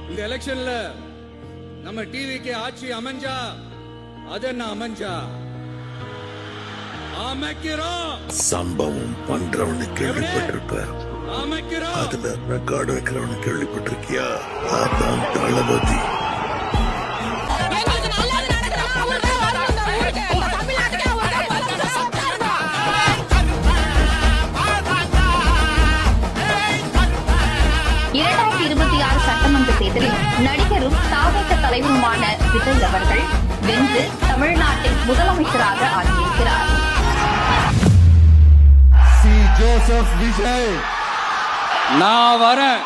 இந்த எலெக்ஷன்ல நம்ம டிவிக்கு ஆட்சி அமைஞ்சா அது என்ன அமைஞ்சா அமைக்கிறோம். சம்பவம் பண்றவனு கேள்விப்பட்டிருப்ப, அமைக்கிறோம். அதுல ரெக்கார்டு வைக்கிறவனு கேள்விப்பட்டிருக்கியா? அதான் தளபதி. சட்டமன்ற தேர்தலில் நடிகரும் தாவேக தலைவருமான விஜய் அவர்கள் வென்று தமிழ்நாட்டின் முதலமைச்சராக ஆகியிருக்கிறார். ஜோசப் விஜய் நான் வரேன்.